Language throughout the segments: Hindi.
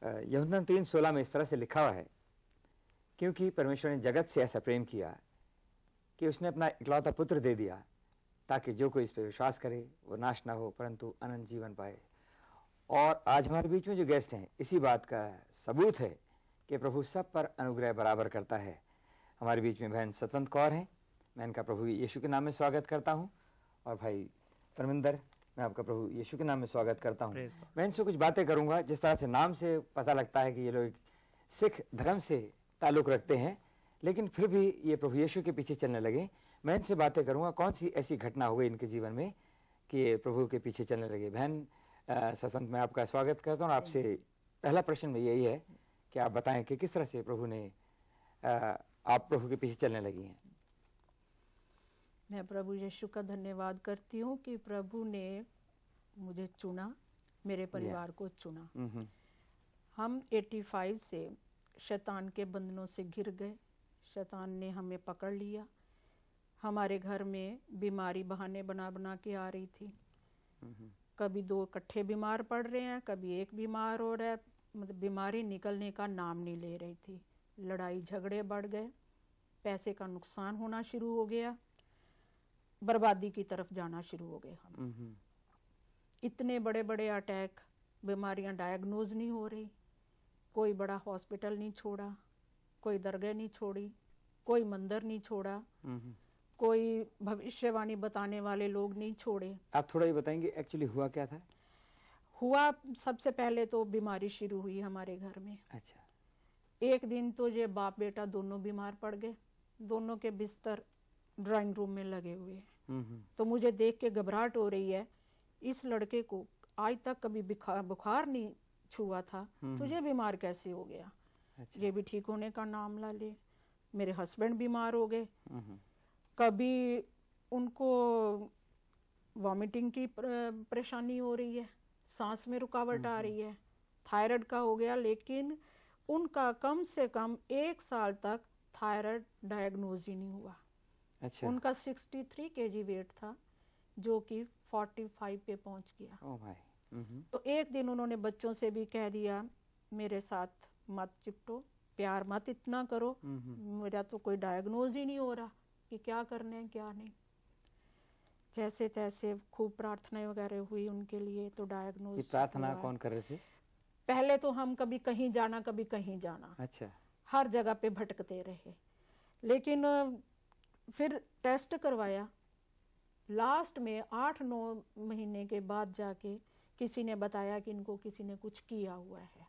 यूहन्ना 3:16 में इस तरह से लिखा हुआ है, क्योंकि परमेश्वर ने जगत से ऐसा प्रेम किया कि उसने अपना इकलौता पुत्र दे दिया, ताकि जो कोई इस पर विश्वास करे वो नाश ना हो परंतु अनंत जीवन पाए। और आज हमारे बीच में जो गेस्ट हैं, इसी बात का सबूत है कि प्रभु सब पर अनुग्रह बराबर करता है। हमारे बीच में बहन सतवंत कौर हैं, मैं इनका प्रभु यीशु के नाम में स्वागत करता हूं। और भाई परमिंदर, मैं आपका प्रभु यीशु के नाम में स्वागत करता हूं। मैं इनसे कुछ बातें करूंगा, जिस तरह से नाम से पता लगता है कि ये लोग सिख धर्म से ताल्लुक़ रखते हैं, लेकिन फिर भी ये प्रभु यीशु के पीछे चलने लगे। मैं इनसे बातें करूंगा कौन सी ऐसी घटना हो गई इनके जीवन में कि ये प्रभु के पीछे चलने लगे। बहन सतवंत, मैं आपका स्वागत करता हूँ। आपसे पहला प्रश्न में यही है कि आप बताएं कि किस तरह से प्रभु ने आप प्रभु के पीछे चलने लगी हैं। मैं प्रभु यीशु का धन्यवाद करती हूँ कि प्रभु ने मुझे चुना, मेरे परिवार को चुना। हम 85 से शैतान के बंधनों से घिर गए। शैतान ने हमें पकड़ लिया। हमारे घर में बीमारी बहाने बना बना के आ रही थी। कभी 2 इकट्ठे बीमार पड़ रहे हैं, कभी एक बीमार हो रहा है, मतलब बीमारी निकलने का नाम नहीं ले रही थी। लड़ाई झगड़े बढ़ गए, पैसे का नुकसान होना शुरू हो गया, बर्बादी की तरफ जाना शुरू हो गए हम। इतने बड़े बड़े अटैक, बीमारियां डायग्नोज नहीं हो रही। कोई बड़ा हॉस्पिटल नहीं छोड़ा, कोई दरगाह नहीं छोड़ी, कोई मंदिर नहीं छोड़ा, कोई भविष्यवाणी बताने वाले लोग नहीं छोड़े। आप थोड़ा ये बताएंगे एक्चुअली हुआ क्या था? हुआ, सबसे पहले तो बीमारी शुरू हुई हमारे घर में। अच्छा। एक दिन तो ये बाप बेटा दोनों बीमार पड़ गए। दोनों के बिस्तर ड्राइंग रूम में लगे हुए हैं। तो मुझे देख के घबराहट हो रही है, इस लड़के को आज तक कभी बुखार नहीं छुआ था, तो ये बीमार कैसे हो गया? अच्छा। ये भी ठीक होने का नाम ला ले। मेरे हस्बैंड बीमार हो गए। कभी उनको वॉमिटिंग की परेशानी हो रही है, सांस में रुकावट आ रही है, थायराइड का हो गया, लेकिन उनका कम से कम 1 साल तक थायराइड डायग्नोज ही नहीं हुआ। अच्छा। उनका 63 kg वेट था, जो कि 45 पे पहुंच गया। ओह भाई। तो एक दिन उन्होंने बच्चों से भी कह दिया, मेरे साथ मत चिपटो, प्यार मत इतना करो, मेरा तो कोई डायग्नोज ही नहीं हो रहा कि क्या करने हैं क्या नहीं। जैसे तैसे खूब प्रार्थना वगैरह हुई उनके लिए, तो डायग्नोज। प्रार्थना कौन कर रहे थे? पहले तो हम कभी कहीं जाना, कभी कहीं जाना। अच्छा। हर जगह पे भटकते रहे, लेकिन फिर टेस्ट करवाया। लास्ट में 8-9 महीने के बाद जाके किसी ने बताया कि इनको किसी ने कुछ किया हुआ है।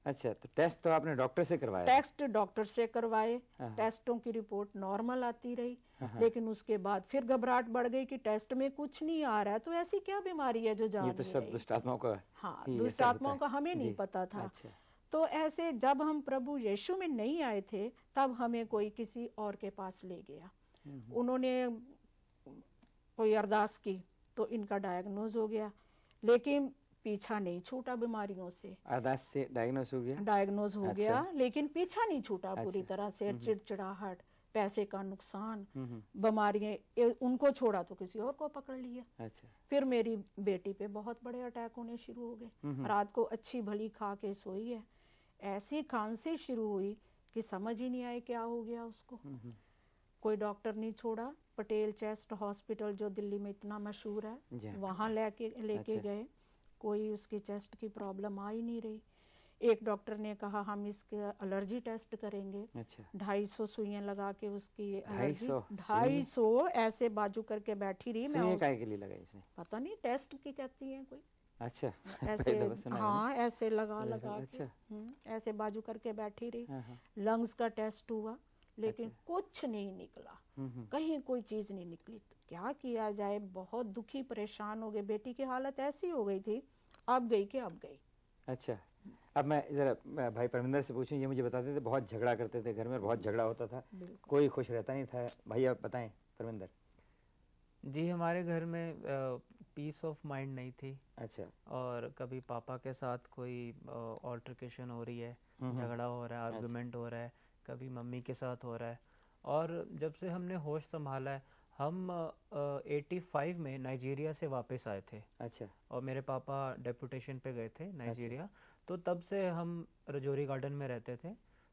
अच्छा, तो टेस्ट तो आपने डॉक्टर से करवाया? टेस्ट डॉक्टर से करवाए, टेस्टों की रिपोर्ट नॉर्मल आती रही, लेकिन उसके बाद फिर घबराहट बढ़ गई कि टेस्ट में कुछ नहीं आ रहा है, तो ऐसी क्या बीमारी है जो जान ये तो सब दुष्ट आत्माओं का। हाँ, दुष्ट आत्माओं का हमें नहीं पता था। अच्छा। तो ऐसे जब हम प्रभु यीशु में नहीं आए थे, तब हमें कोई किसी और के पास ले गया। उन्होंने कोई अरदास की तो इनका डायग्नोज हो गया, लेकिन पीछा नहीं छूटा बीमारियों से। अरदास से डायग्नोज हो गया? डायग्नोज हो गया, लेकिन पीछा नहीं छूटा पूरी तरह से। चिड़चिड़ाहट, पैसे का नुकसान, बीमारियां, उनको छोड़ा तो किसी और को पकड़ लिया। अच्छा। फिर मेरी बेटी पे बहुत बड़े अटैक होने शुरू हो गए। रात को अच्छी भली खा के सोई है, ऐसी खांसी शुरू हुई कि समझ ही नहीं आए क्या हो गया उसको। कोई डॉक्टर नहीं छोड़ा। पटेल चेस्ट हॉस्पिटल जो दिल्ली में इतना मशहूर है, वहां लेके गए, कोई उसकी चेस्ट की प्रॉब्लम आ ही नहीं रही। एक डॉक्टर ने कहा हम इसके एलर्जी टेस्ट करेंगे। अच्छा। 250 सुइयां लगा के उसकी एलर्जी। 250 ऐसे बाजू करके बैठी रही। मैं काय के लिए लगाई इसने? पता नहीं, टेस्ट की कहती है कोई। अच्छा। ऐसे हाँ, ऐसे लगा के ऐसे बाजू करके बैठी रही। लंग्स का टेस्ट हुआ, लेकिन कुछ नहीं निकला, कहीं कोई चीज नहीं निकली। तो क्या किया जाए, बहुत दुखी परेशान हो गए। बेटी की हालत ऐसी हो गई थी, अब गई कि अब गई। अच्छा। अब मैं जरा भाई परमिंदर से पूछूं, ये मुझे बताते थे बहुत झगड़ा करते थे घर में, बहुत झगड़ा होता था, कोई खुश रहता नहीं था। भाई आप बताएं परमिंदर। जी, हमारे घर में पीस ऑफ माइंड नहीं थी। अच्छा। और कभी पापा के साथ कोई ऑल्टरकेशन हो रही है, झगड़ा हो रहा है, आर्गुमेंट हो रहा है, कभी मम्मी के साथ हो रहा है। और जब से हमने होश संभाला है, हम 85 में नाइजीरिया से वापस आए थे। अच्छा। और मेरे पापा डेपुटेशन पे गए थे नाइजीरिया। तो तब से हम रजौरी गार्डन में रहते थे,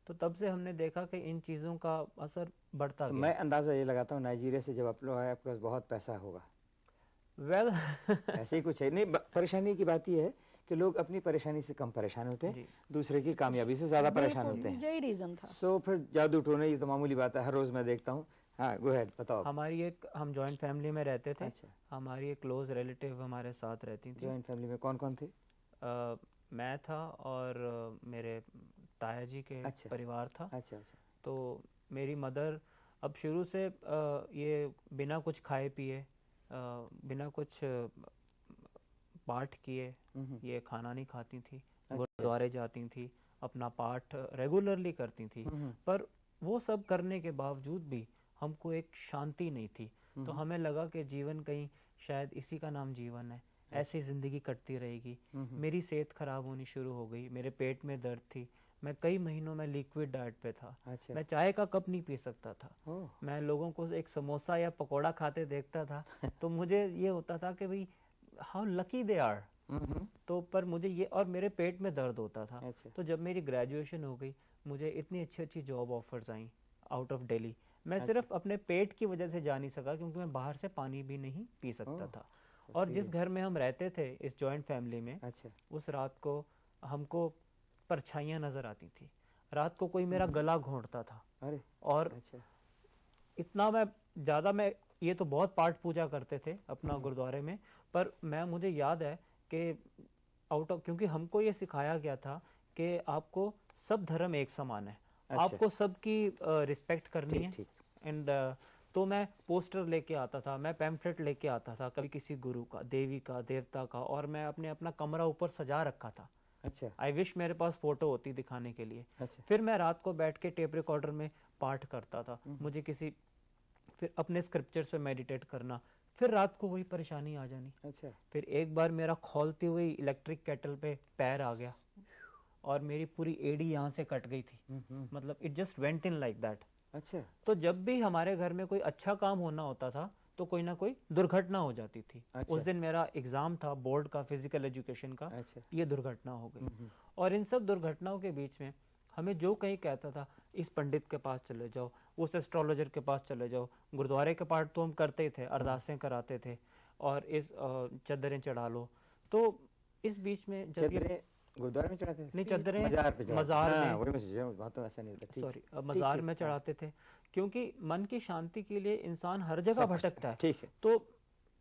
तो तब से हमने देखा कि इन चीज़ों का असर बढ़ता तो गया। मैं अंदाज़ा ये लगाता हूँ नाइजीरिया से जब आप लोग आए आपके पास बहुत पैसा होगा। वेल ऐसे ही कुछ है नहीं, परेशानी की बात यह है कि लोग अपनी परेशानी से कम परेशान होते हैं, जी। दूसरे की कामयाबी से ज़्यादा परेशान बिल्कुल, होते हैं। यही रीजन था। सो फिर जादू टोने ये तो मामूली बात है, हर रोज़ मैं देखता हूँ। हाँ, गो अहेड, बताओ। हम जॉइंट फैमिली में रहते थे। अच्छा। हमारी एक क्लोज रिलेटिव हमारे साथ रहती थी। जॉइंट फैमिली में कौन कौन थे? मैं था और मेरे ताया जी के अच्छा। परिवार था। अच्छा अच्छा। तो मेरी मदर अब शुरू से ये बिना कुछ खाए पिए, बिना कुछ पाठ किए ये खाना नहीं खाती थी। गुरुद्वारे जाती थी, अपना पाठ रेगुलरली करती थी, पर वो सब करने के बावजूद भी हमको एक शांति नहीं थी। तो हमें लगा कि जीवन कहीं शायद इसी का नाम जीवन है, ऐसी ज़िंदगी कटती रहेगी। मेरी सेहत ख़राब होनी शुरू हो गई, मेरे पेट में दर्द थी, मैं कई महीनों में लिक्विड डाइट पे था। अच्छा। मैं चाय का कप नहीं पी सकता था। ओह। मैं लोगों को एक समोसा या पकोड़ा खाते देखता था तो मुझे ये होता था कि भाई हाउ लकी दे आर। तो पर मुझे ये, और मेरे पेट में दर्द होता था। अच्छा। तो जब मेरी ग्रेजुएशन हो गई, मुझे इतनी अच्छी अच्छी job offers I out of Delhi. मैं सिर्फ अपने पेट की वजह से जा नहीं सका, क्योंकि मैं बाहर से पानी भी नहीं पी सकता था। और जिस घर में हम रहते थे इस जॉइंट फैमिली में, अच्छा। उस रात को हमको परछाइयाँ नजर आती थी। रात को कोई मेरा गला घोंटता था। अरे। और अच्छा। इतना मैं ये तो बहुत पाठ पूजा करते थे अपना गुरुद्वारे में, पर मुझे याद है कि क्योंकि हमको ये सिखाया गया था कि आपको सब धर्म एक समान है। अच्छा। आपको सबकी रिस्पेक्ट करनी है। ठीक। एंड तो मैं पोस्टर लेके आता था, मैं पैम्फलेट लेके आता था, कभी किसी गुरु का, देवी का, देवता का, और मैं अपना कमरा ऊपर सजा रखा था। अच्छा। आई विश मेरे पास फोटो होती दिखाने के लिए। अच्छा। फिर मैं रात को बैठ के टेप रिकॉर्डर में पाठ करता था। मुझे फिर अपने स्क्रिप्चर्स पे मेडिटेट करना, फिर रात को वही परेशानी आ जानी। अच्छा। फिर एक बार मेरा खौलती हुई इलेक्ट्रिक केटल पे पैर आ गया और मेरी पूरी एड़ी यहाँ से कट गई थी। मतलब it just went in like that. अच्छा। तो जब भी हमारे घर में कोई अच्छा काम होना होता था तो कोई ना कोई दुर्घटना हो जाती थी। अच्छा। उस दिन मेरा एग्जाम था बोर्ड का, फिजिकल एजुकेशन का। अच्छा। ये दुर्घटना हो गई। और इन सब दुर्घटनाओं के बीच में हमें जो कहीं कहता था, इस पंडित के पास चले जाओ, उस एस्ट्रोलॉजर के पास चले जाओ। गुरुद्वारे के पाठ तो हम करते ही थे, अरदासें कराते थे, और इस चद्दरें चढ़ा लो। तो इस बीच में जब चद्दरें गुरुद्वारे में चढ़ाते थे? नहीं, चद्दरें मजार पे चढ़ाते थे। मजार हाँ, में, वही मैं सोच रहा हूँ, वहाँ तो ऐसा नहीं होता। ठीक। सॉरी, मजार में चढ़ाते थे, क्योंकि मन की शांति के लिए इंसान हर जगह भटकता है। ठीक है। तो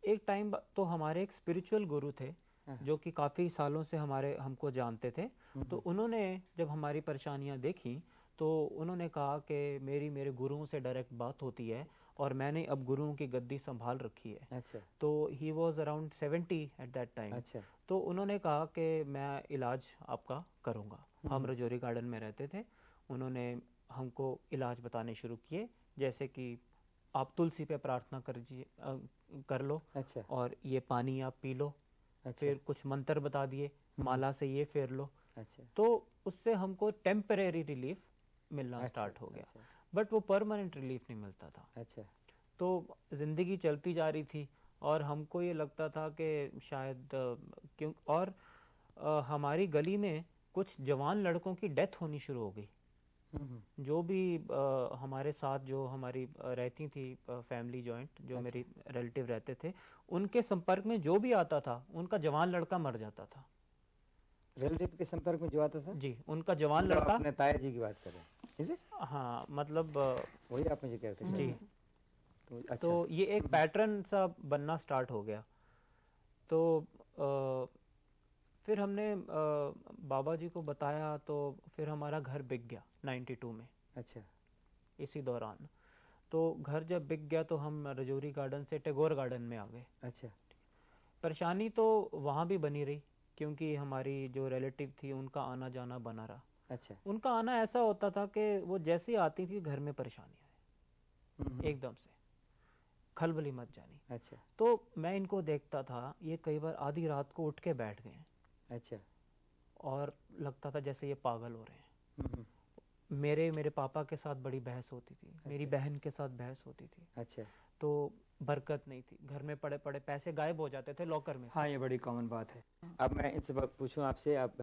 एक टाइम तो हमारे एक स्पिरिचुअल गुरु थे जो कि काफ़ी सालों से हमको जानते थे। तो उन्होंने जब हमारी परेशानियां देखी तो उन्होंने कहा कि मेरे गुरुओं से डायरेक्ट बात होती है, और मैंने अब गुरुओं की गद्दी संभाल रखी है। अच्छा। तो he was around 70 at that time. अच्छा। तो उन्होंने कहा कि मैं इलाज आपका करूँगा। हम रजौरी गार्डन में रहते थे। उन्होंने हमको इलाज बताने शुरू किए, जैसे कि आप तुलसी पे प्रार्थना कर लो। अच्छा। और ये पानी आप पी लो। अच्छा। फिर कुछ मंत्र बता दिए, माला से ये फेर लो। अच्छा। तो उससे हमको टेम्परेरी रिलीफ मिलना स्टार्ट हो गया, बट वो परमानेंट रिलीफ नहीं मिलता था। अच्छा। तो जिंदगी चलती जा रही थी और हमको ये लगता था कि शायद क्यों, और हमारी गली में कुछ जवान लड़कों की डेथ होनी शुरू हो गई। जो भी हमारे साथ जो हमारी रहती थी फैमिली जॉइंट, जो मेरी रिलेटिव रहते थे, उनके संपर्क में जो भी आता था उनका जवान लड़का मर जाता था। रिलेटिव के संपर्क में जो आता था? जी, उनका जवान लड़का। अपने ताया जी की बात कर रहे हैं? Is it? हाँ, मतलब वही आप मुझे कह रहे थे जी। तो अच्छा। तो ये एक पैटर्न सा बनना स्टार्ट हो गया। तो फिर हमने बाबा जी को बताया, तो फिर हमारा घर बिक गया 92 में। अच्छा। इसी दौरान तो घर जब बिक गया तो हम रजौरी गार्डन से टैगोर गार्डन में आ गए। अच्छा। परेशानी तो वहाँ भी बनी रही, क्योंकि हमारी जो रिलेटिव थी उनका आना जाना बना रहा। अच्छा। उनका आना ऐसा होता था कि वो जैसे ही आती थी घर में परेशानी आए, एकदम से खलबली मच जानी। अच्छा। तो मैं इनको देखता था, ये कई बार आधी रात को उठ के बैठ गए। अच्छा। और लगता था जैसे ये पागल हो रहे हैं। मेरे पापा के साथ बड़ी बहस होती थी। अच्छा। मेरी बहन के साथ बहस होती थी। अच्छा। तो बरकत नहीं थी, घर में पड़े पड़े पैसे गायब हो जाते थे लॉकर में। हाँ, ये बड़ी कॉमन बात है। अब मैं इनसे पूछूं आपसे, आप